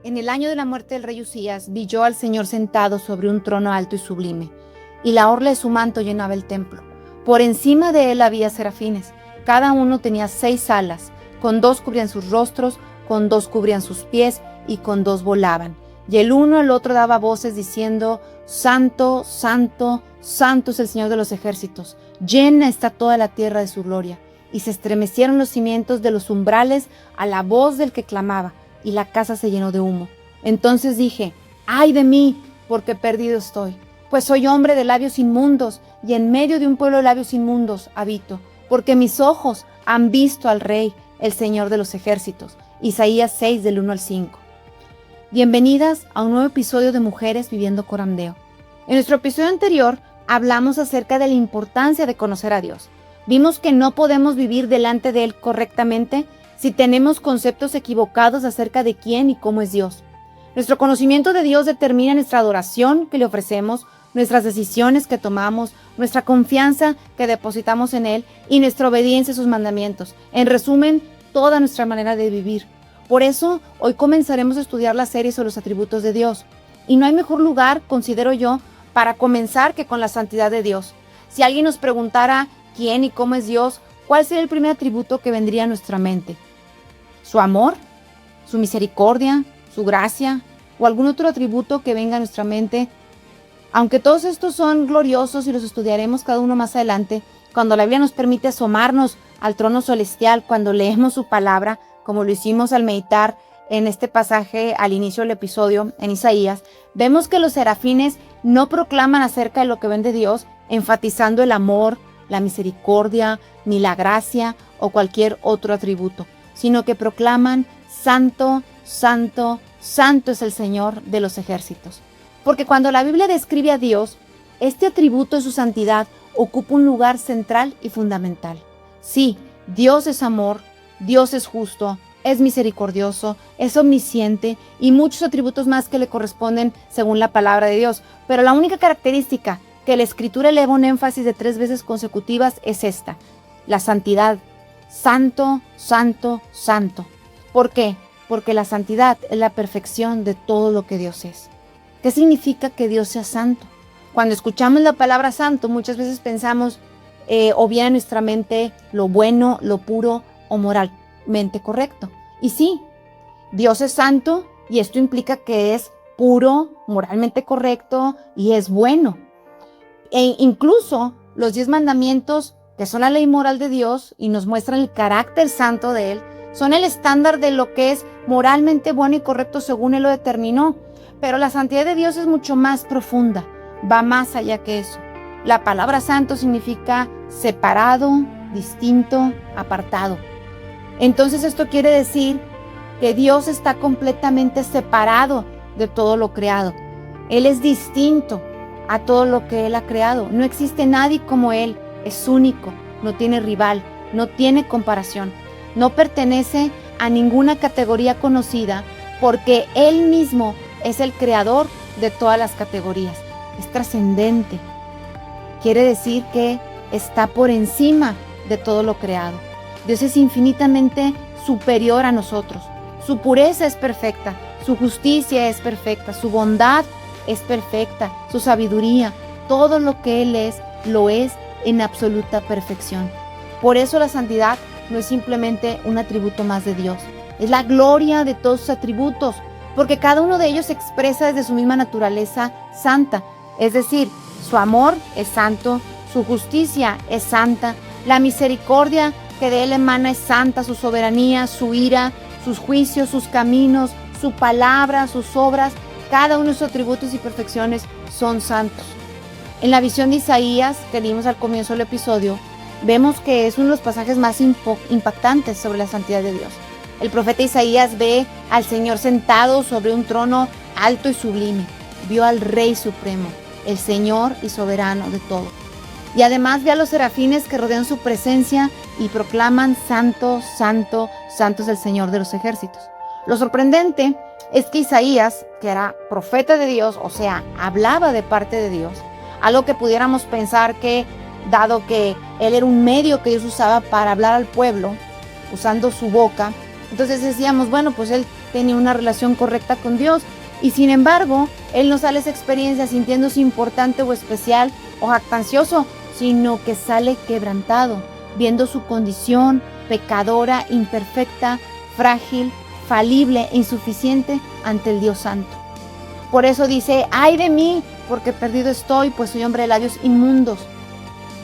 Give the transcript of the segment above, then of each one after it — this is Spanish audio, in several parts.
En el año de la muerte del rey Usías, vi yo al Señor sentado sobre un trono alto y sublime, y la orla de su manto llenaba el templo. Por encima de él había serafines, cada uno tenía 6 alas, con 2 cubrían sus rostros, con 2 cubrían sus pies, y con 2 volaban. Y el uno al otro daba voces diciendo: Santo, Santo, Santo es el Señor de los ejércitos, llena está toda la tierra de su gloria. Y se estremecieron los cimientos de los umbrales a la voz del que clamaba, y la casa se llenó de humo. Entonces dije: ¡ay de mí! Porque perdido estoy, pues soy hombre de labios inmundos, y en medio de un pueblo de labios inmundos habito, porque mis ojos han visto al Rey, el Señor de los ejércitos. Isaías 6, del 1 al 5. Bienvenidas a un nuevo episodio de Mujeres Viviendo Corandeo. En nuestro episodio anterior hablamos acerca de la importancia de conocer a Dios. Vimos que no podemos vivir delante de Él correctamente si tenemos conceptos equivocados acerca de quién y cómo es Dios. Nuestro conocimiento de Dios determina nuestra adoración que le ofrecemos, nuestras decisiones que tomamos, nuestra confianza que depositamos en Él y nuestra obediencia a sus mandamientos. En resumen, toda nuestra manera de vivir. Por eso, hoy comenzaremos a estudiar la serie sobre los atributos de Dios. Y no hay mejor lugar, considero yo, para comenzar que con la santidad de Dios. Si alguien nos preguntara quién y cómo es Dios, ¿cuál sería el primer atributo que vendría a nuestra mente? ¿Su amor? ¿Su misericordia? ¿Su gracia? ¿O algún otro atributo que venga a nuestra mente? Aunque todos estos son gloriosos y los estudiaremos cada uno más adelante, cuando la Biblia nos permite asomarnos al trono celestial, cuando leemos su palabra, como lo hicimos al meditar en este pasaje al inicio del episodio en Isaías, vemos que los serafines no proclaman acerca de lo que ven de Dios, enfatizando el amor, la misericordia, ni la gracia o cualquier otro atributo, sino que proclaman: Santo, Santo, Santo es el Señor de los ejércitos. Porque cuando la Biblia describe a Dios, este atributo de su santidad ocupa un lugar central y fundamental. Sí, Dios es amor, Dios es justo, es misericordioso, es omnisciente y muchos atributos más que le corresponden según la palabra de Dios. Pero la única característica que la Escritura eleva un énfasis de 3 veces consecutivas es esta: la santidad. Santo, santo, santo. ¿Por qué? Porque la santidad es la perfección de todo lo que Dios es. ¿Qué significa que Dios sea santo? Cuando escuchamos la palabra santo, muchas veces pensamos o viene a nuestra mente lo bueno, lo puro o moralmente correcto. Y sí, Dios es santo y esto implica que es puro, moralmente correcto y es bueno. E incluso los 10 mandamientos, que son la ley moral de Dios y nos muestran el carácter santo de Él, son el estándar de lo que es moralmente bueno y correcto según Él lo determinó. Pero la santidad de Dios es mucho más profunda, va más allá que eso. La palabra santo significa separado, distinto, apartado. Entonces esto quiere decir que Dios está completamente separado de todo lo creado. Él es distinto a todo lo que Él ha creado. No existe nadie como Él, es único, no tiene rival, no tiene comparación. No pertenece a ninguna categoría conocida porque Él mismo es el creador de todas las categorías. Es trascendente. Quiere decir que está por encima de todo lo creado. Dios es infinitamente superior a nosotros. Su pureza es perfecta, su justicia es perfecta, su bondad es perfecta, su sabiduría, todo lo que Él es, lo es en absoluta perfección. Por eso la santidad no es simplemente un atributo más de Dios, es la gloria de todos sus atributos, porque cada uno de ellos se expresa desde su misma naturaleza santa. Es decir, su amor es santo, su justicia es santa, la misericordia que de Él emana es santa, su soberanía, su ira, sus juicios, sus caminos, su palabra, sus obras, cada uno de sus atributos y perfecciones son santos. En la visión de Isaías, que leímos al comienzo del episodio, vemos que es uno de los pasajes más impactantes sobre la santidad de Dios. El profeta Isaías ve al Señor sentado sobre un trono alto y sublime. Vio al Rey Supremo, el Señor y soberano de todo. Y además ve a los serafines que rodean su presencia y proclaman: Santo, Santo, Santo es el Señor de los ejércitos. Lo sorprendente es que Isaías, que era profeta de Dios, o sea, hablaba de parte de Dios, algo que pudiéramos pensar que, dado que él era un medio que Dios usaba para hablar al pueblo, usando su boca, entonces decíamos, bueno, pues él tenía una relación correcta con Dios. Y sin embargo, él no sale de esa experiencia sintiéndose importante o especial o jactancioso, sino que sale quebrantado, viendo su condición pecadora, imperfecta, frágil, falible e insuficiente ante el Dios Santo. Por eso dice, ¡ay de mí! Porque perdido estoy, pues soy hombre de labios inmundos.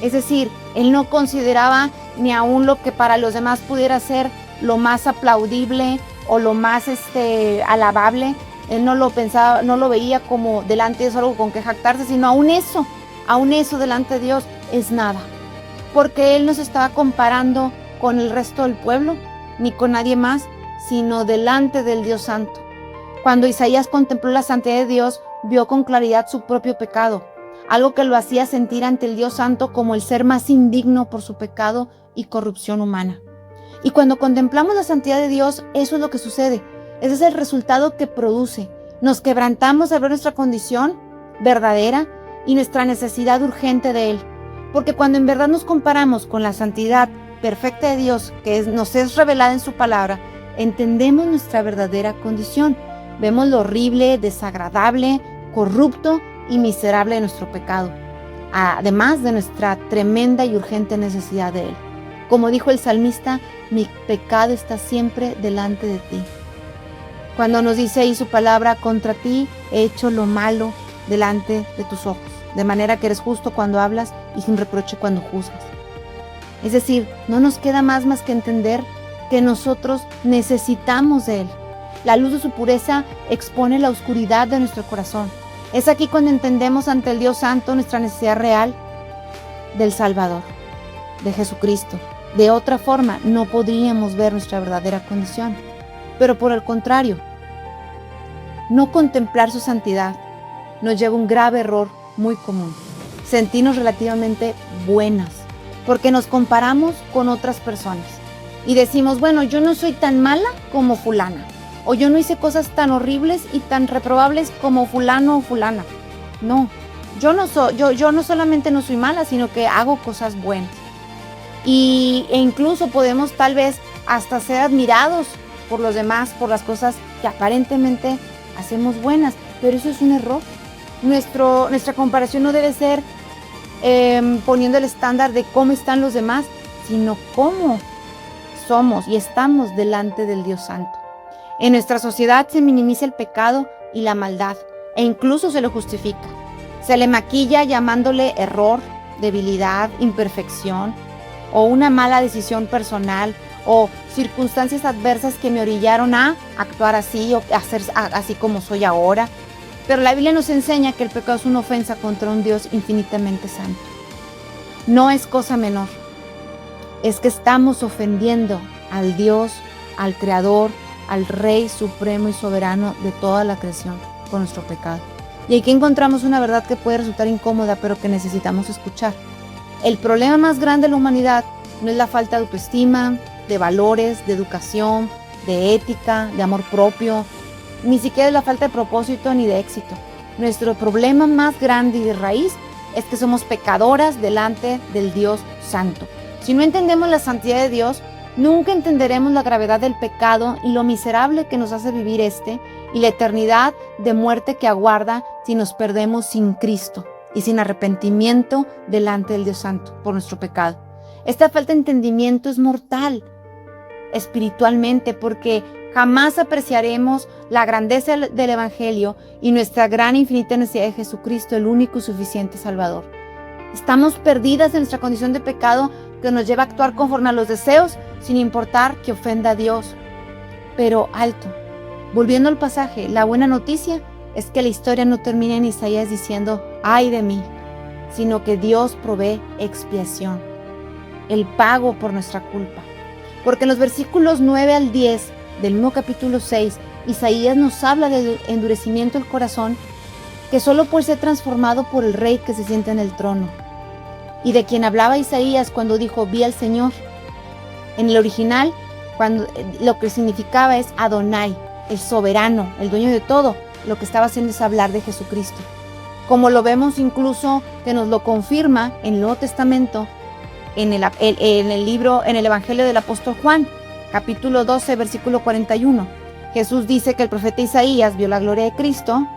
Es decir, él no consideraba ni aún lo que para los demás pudiera ser lo más aplaudible o lo más alabable. Él no lo pensaba, no lo veía como delante de Dios algo con que jactarse, sino aún eso delante de Dios es nada. Porque él no se estaba comparando con el resto del pueblo, ni con nadie más, sino delante del Dios Santo. Cuando Isaías contempló la santidad de Dios, vio con claridad su propio pecado, algo que lo hacía sentir ante el Dios Santo como el ser más indigno por su pecado y corrupción humana. Y cuando contemplamos la santidad de Dios, eso es lo que sucede. Ese es el resultado que produce. Nos quebrantamos al ver nuestra condición verdadera y nuestra necesidad urgente de Él. Porque cuando en verdad nos comparamos con la santidad perfecta de Dios, que nos es revelada en su palabra, entendemos nuestra verdadera condición. Vemos lo horrible, desagradable, corrupto y miserable de nuestro pecado, además de nuestra tremenda y urgente necesidad de Él. Como dijo el salmista, mi pecado está siempre delante de ti. Cuando nos dice ahí su palabra, contra ti he hecho lo malo delante de tus ojos, de manera que eres justo cuando hablas y sin reproche cuando juzgas. Es decir, no nos queda más que entender que nosotros necesitamos de Él. La luz de su pureza expone la oscuridad de nuestro corazón. Es aquí cuando entendemos ante el Dios Santo nuestra necesidad real del Salvador, de Jesucristo. De otra forma, no podríamos ver nuestra verdadera condición. Pero por el contrario, no contemplar su santidad nos lleva a un grave error muy común: sentirnos relativamente buenas, porque nos comparamos con otras personas y decimos, bueno, yo no soy tan mala como fulana, o yo no hice cosas tan horribles y tan reprobables como fulano o fulana. No, yo no solamente no soy mala, sino que hago cosas buenas. E incluso podemos tal vez hasta ser admirados por los demás, por las cosas que aparentemente hacemos buenas, pero eso es un error. Nuestra comparación no debe ser poniendo el estándar de cómo están los demás, sino cómo somos y estamos delante del Dios Santo. En nuestra sociedad se minimiza el pecado y la maldad, e incluso se lo justifica. Se le maquilla llamándole error, debilidad, imperfección, o una mala decisión personal, o circunstancias adversas que me orillaron a actuar así o a ser así como soy ahora. Pero la Biblia nos enseña que el pecado es una ofensa contra un Dios infinitamente santo. No es cosa menor. Es que estamos ofendiendo al Dios, al Creador, al Rey supremo y soberano de toda la creación con nuestro pecado. Y aquí encontramos una verdad que puede resultar incómoda, pero que necesitamos escuchar. El problema más grande de la humanidad no es la falta de autoestima, de valores, de educación, de ética, de amor propio, ni siquiera es la falta de propósito ni de éxito. Nuestro problema más grande y de raíz es que somos pecadoras delante del Dios Santo. Si no entendemos la santidad de Dios, nunca entenderemos la gravedad del pecado y lo miserable que nos hace vivir y la eternidad de muerte que aguarda si nos perdemos sin Cristo y sin arrepentimiento delante del Dios Santo por nuestro pecado. Esta falta de entendimiento es mortal espiritualmente, porque jamás apreciaremos la grandeza del Evangelio y nuestra gran e infinita necesidad de Jesucristo, el único y suficiente Salvador. Estamos perdidas en nuestra condición de pecado que nos lleva a actuar conforme a los deseos sin importar que ofenda a Dios. Pero alto, volviendo al pasaje, la buena noticia es que la historia no termina en Isaías diciendo ¡ay de mí!, sino que Dios provee expiación, el pago por nuestra culpa. Porque en los versículos 9 al 10 del mismo capítulo 6, Isaías nos habla del endurecimiento del corazón que solo puede ser transformado por el Rey que se sienta en el trono, y de quien hablaba Isaías cuando dijo vi al Señor. En el original, lo que significaba es Adonai, el soberano, el dueño de todo. Lo que estaba haciendo es hablar de Jesucristo, como lo vemos incluso que nos lo confirma en el Nuevo Testamento, en el Evangelio del apóstol Juan, capítulo 12, versículo 41. Jesús dice que el profeta Isaías vio la gloria de Cristo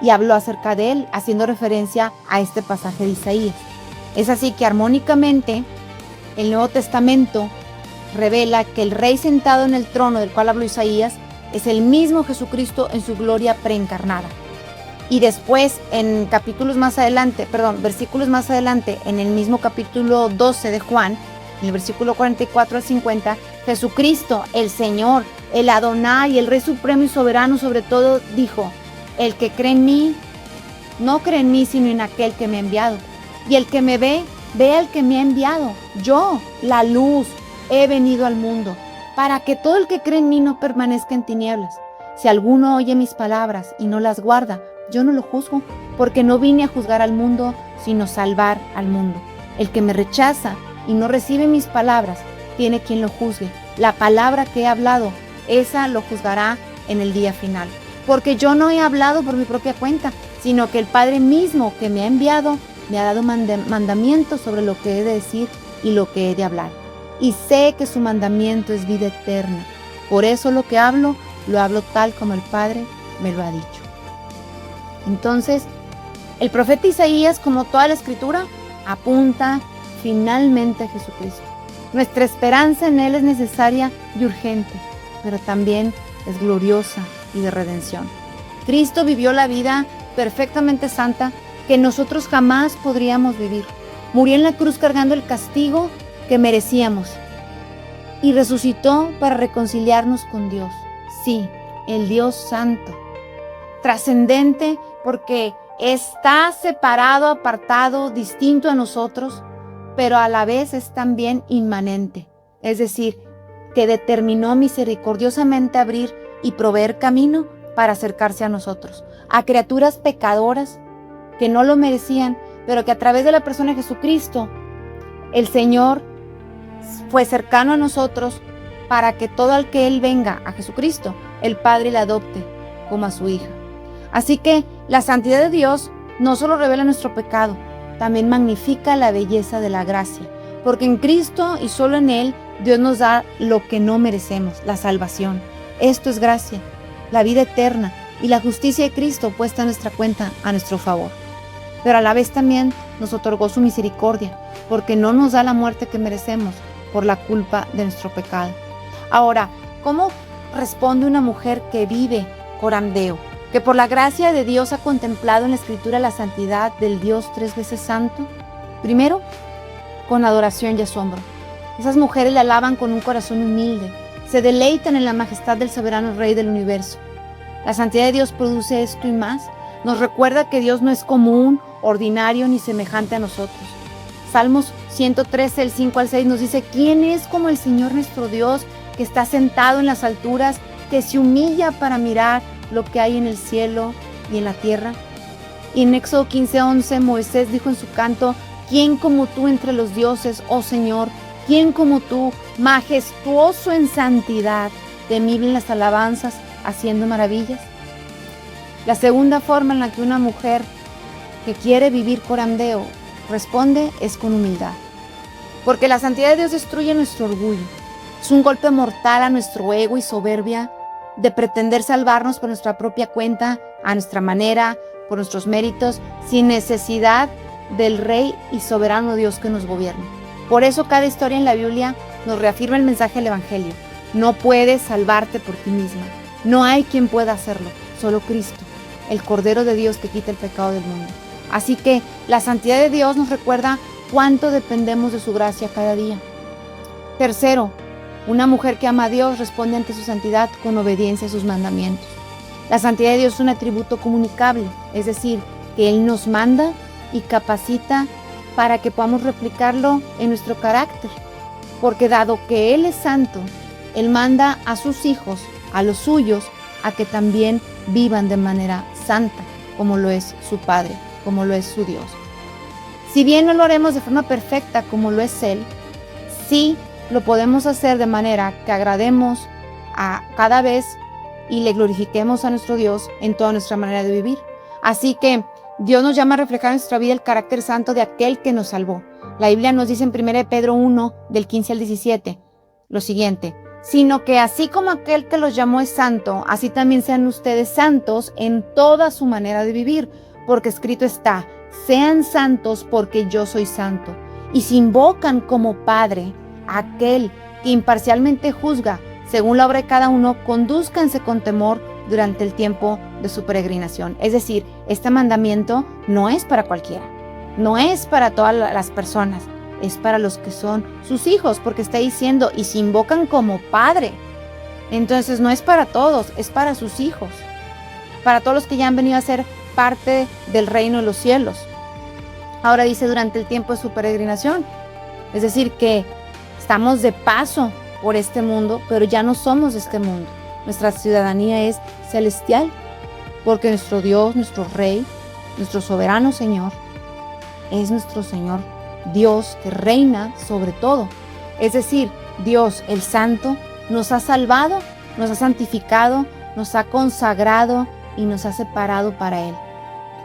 y habló acerca de él, haciendo referencia a este pasaje de Isaías. Es así que armónicamente el Nuevo Testamento revela que el Rey sentado en el trono del cual habló Isaías es el mismo Jesucristo en su gloria preencarnada. Y después, versículos más adelante, en el mismo capítulo 12 de Juan, en el versículo 44 al 50, Jesucristo, el Señor, el Adonai, el Rey Supremo y Soberano sobre todo, dijo: el que cree en mí, no cree en mí, sino en aquel que me ha enviado. Y el que me ve, ve al que me ha enviado. Yo, la luz, he venido al mundo, para que todo el que cree en mí no permanezca en tinieblas. Si alguno oye mis palabras y no las guarda, yo no lo juzgo, porque no vine a juzgar al mundo, sino salvar al mundo. El que me rechaza y no recibe mis palabras, tiene quien lo juzgue. La palabra que he hablado, esa lo juzgará en el día final. Porque yo no he hablado por mi propia cuenta, sino que el Padre mismo que me ha enviado me ha dado mandamientos sobre lo que he de decir y lo que he de hablar. Y sé que su mandamiento es vida eterna. Por eso lo que hablo, lo hablo tal como el Padre me lo ha dicho. Entonces, el profeta Isaías, como toda la Escritura, apunta finalmente a Jesucristo. Nuestra esperanza en Él es necesaria y urgente, pero también es gloriosa y de redención. Cristo vivió la vida perfectamente santa que nosotros jamás podríamos vivir. Murió en la cruz cargando el castigo que merecíamos y resucitó para reconciliarnos con Dios. Sí, el Dios Santo, trascendente porque está separado, apartado, distinto a nosotros, pero a la vez es también inmanente, es decir, que determinó misericordiosamente abrir y proveer camino para acercarse a nosotros, a criaturas pecadoras que no lo merecían, pero que a través de la persona de Jesucristo, el Señor fue cercano a nosotros para que todo el que Él venga a Jesucristo, el Padre le adopte como a su hija. Así que la santidad de Dios no solo revela nuestro pecado, también magnifica la belleza de la gracia, porque en Cristo y solo en Él Dios nos da lo que no merecemos, la salvación. Esto es gracia, la vida eterna y la justicia de Cristo puesta en nuestra cuenta a nuestro favor. Pero a la vez también nos otorgó su misericordia, porque no nos da la muerte que merecemos por la culpa de nuestro pecado. Ahora, ¿cómo responde una mujer que vive corandeo, que por la gracia de Dios ha contemplado en la Escritura la santidad del Dios tres veces santo? Primero, con adoración y asombro. Esas mujeres le alaban con un corazón humilde, se deleitan en la majestad del soberano Rey del universo. La santidad de Dios produce esto y más. Nos recuerda que Dios no es común, ordinario ni semejante a nosotros. Salmos 113, el 5 al 6 nos dice: ¿quién es como el Señor nuestro Dios, que está sentado en las alturas, que se humilla para mirar lo que hay en el cielo y en la tierra? Y en Éxodo 15:11 Moisés dijo en su canto: ¿quién como tú entre los dioses, oh Señor? ¿Quién como tú, majestuoso en santidad, temible en las alabanzas, haciendo maravillas? La segunda forma en la que una mujer que quiere vivir corandeo responde es con humildad. Porque la santidad de Dios destruye nuestro orgullo. Es un golpe mortal a nuestro ego y soberbia de pretender salvarnos por nuestra propia cuenta, a nuestra manera, por nuestros méritos, sin necesidad del Rey y soberano Dios que nos gobierna. Por eso cada historia en la Biblia nos reafirma el mensaje del Evangelio. No puedes salvarte por ti misma. No hay quien pueda hacerlo, solo Cristo, el Cordero de Dios que quita el pecado del mundo. Así que la santidad de Dios nos recuerda cuánto dependemos de su gracia cada día. Tercero, una mujer que ama a Dios responde ante su santidad con obediencia a sus mandamientos. La santidad de Dios es un atributo comunicable, es decir, que Él nos manda y capacita para que podamos replicarlo en nuestro carácter. Porque dado que Él es santo, Él manda a sus hijos, a los suyos, a que también vivan de manera santa, como lo es su Padre, como lo es su Dios. Si bien no lo haremos de forma perfecta como lo es Él, sí lo podemos hacer de manera que agrademos a cada vez y le glorifiquemos a nuestro Dios en toda nuestra manera de vivir. Así que Dios nos llama a reflejar en nuestra vida el carácter santo de aquel que nos salvó. La Biblia nos dice en 1 Pedro 1, del 15 al 17, lo siguiente: sino que así como aquel que los llamó es santo, así también sean ustedes santos en toda su manera de vivir, porque escrito está, sean santos porque yo soy santo. Y si invocan como Padre a aquel que imparcialmente juzga según la obra de cada uno, condúzcanse con temor durante el tiempo de su peregrinación. Es decir, este mandamiento no es para cualquiera, no es para todas las personas, es para los que son sus hijos, porque está diciendo, y si invocan como Padre, entonces no es para todos, es para sus hijos, para todos los que ya han venido a ser parte del reino de los cielos. Ahora dice durante el tiempo de su peregrinación, es decir, que estamos de paso por este mundo, pero ya no somos de este mundo. Nuestra ciudadanía es celestial, porque nuestro Dios, nuestro Rey, nuestro soberano Señor, es nuestro Señor Dios que reina sobre todo. Es decir, Dios el Santo nos ha salvado, nos ha santificado, nos ha consagrado y nos ha separado para Él.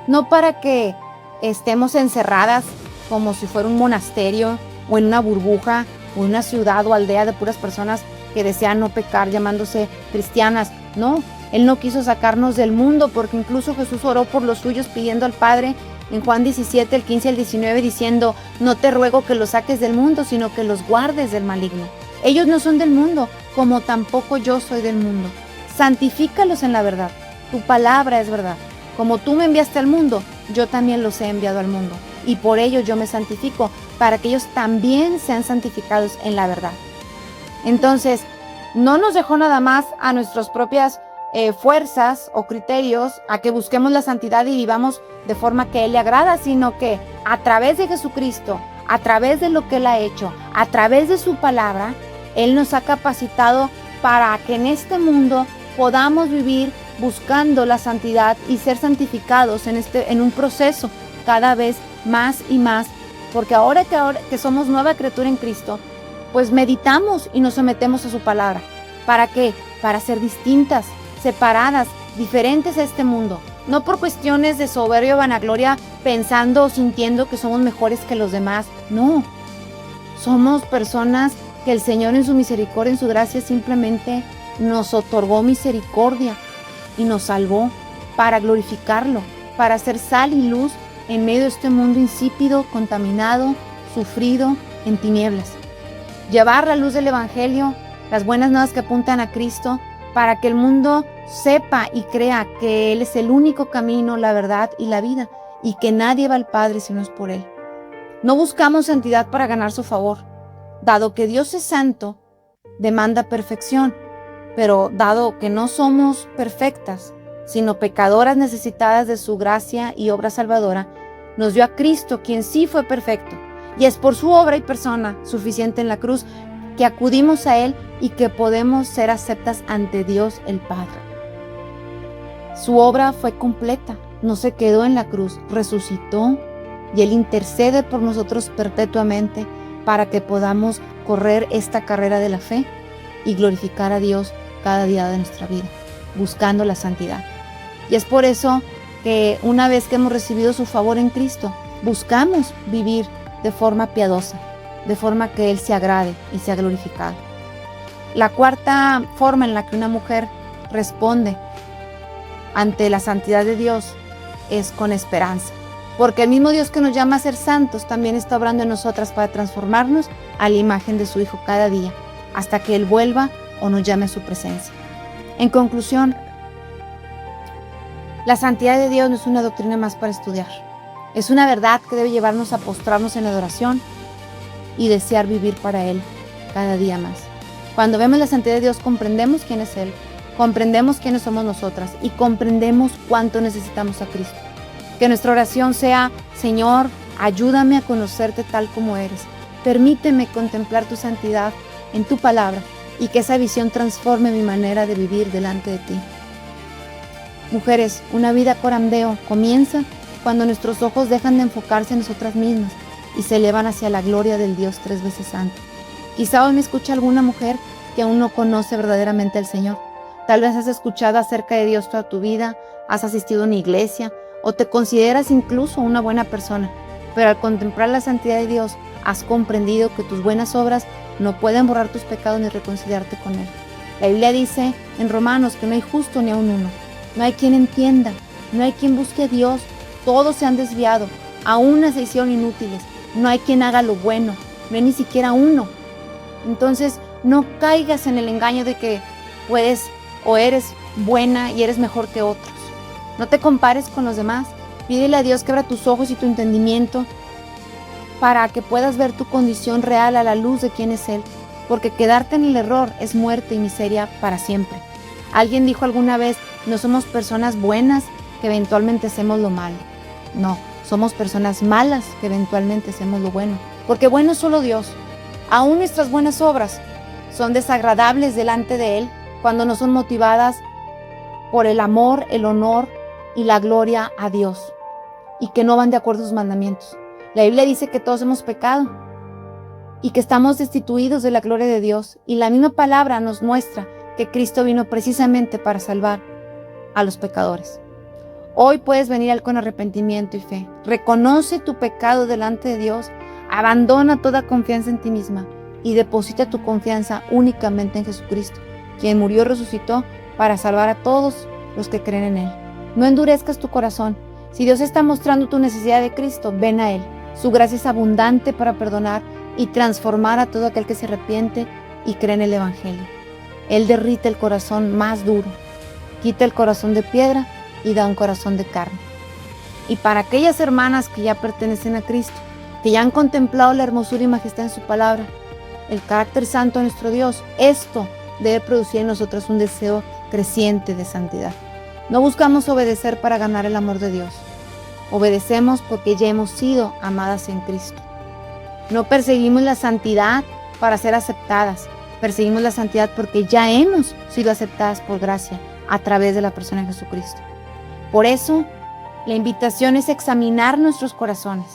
No para que estemos encerradas como si fuera un monasterio o en una burbuja o en una ciudad o aldea de puras personas que desean no pecar llamándose cristianas. No, Él no quiso sacarnos del mundo, porque incluso Jesús oró por los suyos pidiendo al Padre en Juan 17, el 15 al 19, diciendo, no te ruego que los saques del mundo, sino que los guardes del maligno. Ellos no son del mundo, como tampoco yo soy del mundo. Santifícalos en la verdad. Tu palabra es verdad. Como tú me enviaste al mundo, yo también los he enviado al mundo. Y por ello yo me santifico, para que ellos también sean santificados en la verdad. Entonces, no nos dejó nada más a nuestras propias fuerzas o criterios a que busquemos la santidad y vivamos de forma que Él le agrada, sino que a través de Jesucristo, a través de lo que Él ha hecho, a través de su palabra, Él nos ha capacitado para que en este mundo podamos vivir buscando la santidad y ser santificados en un proceso cada vez más y más, porque ahora que somos nueva criatura en Cristo, pues meditamos y nos sometemos a su palabra. ¿Para qué? Para ser distintas, separadas, diferentes a este mundo. No por cuestiones de soberbia o vanagloria, pensando o sintiendo que somos mejores que los demás. No, somos personas que el Señor en su misericordia, en su gracia, simplemente nos otorgó misericordia y nos salvó para glorificarlo, para hacer sal y luz en medio de este mundo insípido, contaminado, sufrido, en tinieblas. Llevar la luz del Evangelio, las buenas nuevas que apuntan a Cristo, para que el mundo sepa y crea que Él es el único camino, la verdad y la vida, y que nadie va al Padre si no es por Él. No buscamos santidad para ganar su favor. Dado que Dios es santo, demanda perfección, pero dado que no somos perfectas, sino pecadoras necesitadas de su gracia y obra salvadora, nos dio a Cristo, quien sí fue perfecto, y es por su obra y persona suficiente en la cruz que acudimos a Él y que podemos ser aceptas ante Dios el Padre. Su obra fue completa, no se quedó en la cruz, resucitó y Él intercede por nosotros perpetuamente para que podamos correr esta carrera de la fe y glorificar a Dios cada día de nuestra vida, buscando la santidad. Y es por eso que una vez que hemos recibido su favor en Cristo, buscamos vivir de forma piadosa, de forma que Él se agrade y sea glorificado. La cuarta forma en la que una mujer responde ante la santidad de Dios es con esperanza, porque el mismo Dios que nos llama a ser santos también está obrando en nosotras para transformarnos a la imagen de su Hijo cada día, hasta que Él vuelva o nos llame a su presencia. En conclusión, la santidad de Dios no es una doctrina más para estudiar. Es una verdad que debe llevarnos a postrarnos en adoración y desear vivir para Él cada día más. Cuando vemos la santidad de Dios, comprendemos quién es Él, comprendemos quiénes somos nosotras y comprendemos cuánto necesitamos a Cristo. Que nuestra oración sea: Señor, ayúdame a conocerte tal como eres. Permíteme contemplar tu santidad en tu palabra y que esa visión transforme mi manera de vivir delante de ti. Mujeres, una vida corandeo comienza cuando nuestros ojos dejan de enfocarse en nosotras mismas y se elevan hacia la gloria del Dios tres veces santo. Quizá hoy me escucha alguna mujer que aún no conoce verdaderamente al Señor. Tal vez has escuchado acerca de Dios toda tu vida, has asistido a una iglesia o te consideras incluso una buena persona, pero al contemplar la santidad de Dios has comprendido que tus buenas obras no pueden borrar tus pecados ni reconciliarte con Él. La Biblia dice en Romanos que no hay justo ni aun uno. No hay quien entienda, no hay quien busque a Dios. Todos se han desviado, aún se hicieron inútiles. No hay quien haga lo bueno, no hay ni siquiera uno. Entonces, no caigas en el engaño de que puedes o eres buena y eres mejor que otros. No te compares con los demás. Pídele a Dios que abra tus ojos y tu entendimiento para que puedas ver tu condición real a la luz de quién es Él, porque quedarte en el error es muerte y miseria para siempre. Alguien dijo alguna vez, no somos personas buenas que eventualmente hacemos lo malo. No, somos personas malas que eventualmente hacemos lo bueno, porque bueno es solo Dios. Aún nuestras buenas obras son desagradables delante de Él cuando no son motivadas por el amor, el honor y la gloria a Dios, y que no van de acuerdo a sus mandamientos. La Biblia dice que todos hemos pecado y que estamos destituidos de la gloria de Dios, y la misma palabra nos muestra que Cristo vino precisamente para salvar a los pecadores. Hoy puedes venir a Él con arrepentimiento y fe. Reconoce tu pecado delante de Dios, abandona toda confianza en ti misma y deposita tu confianza únicamente en Jesucristo, quien murió y resucitó para salvar a todos los que creen en Él. No endurezcas tu corazón. Si Dios está mostrando tu necesidad de Cristo, ven a Él. Su gracia es abundante para perdonar y transformar a todo aquel que se arrepiente y cree en el Evangelio. Él derrite el corazón más duro, quita el corazón de piedra y da un corazón de carne. Y para aquellas hermanas que ya pertenecen a Cristo, que ya han contemplado la hermosura y majestad en su palabra, el carácter santo de nuestro Dios, esto debe producir en nosotros un deseo creciente de santidad. No buscamos obedecer para ganar el amor de Dios. Obedecemos porque ya hemos sido amadas en Cristo. No perseguimos la santidad para ser aceptadas. Perseguimos la santidad porque ya hemos sido aceptadas por gracia a través de la persona de Jesucristo. Por eso, la invitación es examinar nuestros corazones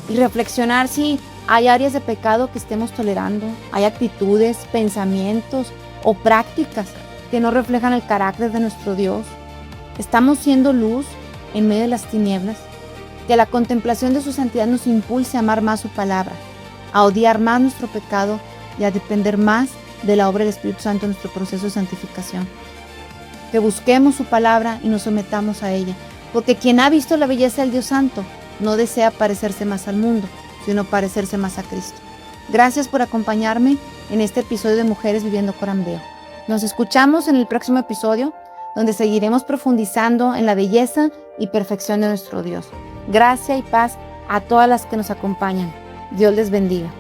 y reflexionar si hay áreas de pecado que estemos tolerando, hay actitudes, pensamientos o prácticas que no reflejan el carácter de nuestro Dios. ¿Estamos siendo luz en medio de las tinieblas? Que la contemplación de su santidad nos impulse a amar más su palabra, a odiar más nuestro pecado y a depender más de la obra del Espíritu Santo en nuestro proceso de santificación. Que busquemos su palabra y nos sometamos a ella, porque quien ha visto la belleza del Dios Santo no desea parecerse más al mundo, sino parecerse más a Cristo. Gracias por acompañarme en este episodio de Mujeres Viviendo Corambeo. Nos escuchamos en el próximo episodio, donde seguiremos profundizando en la belleza y perfección de nuestro Dios. Gracia y paz a todas las que nos acompañan. Dios les bendiga.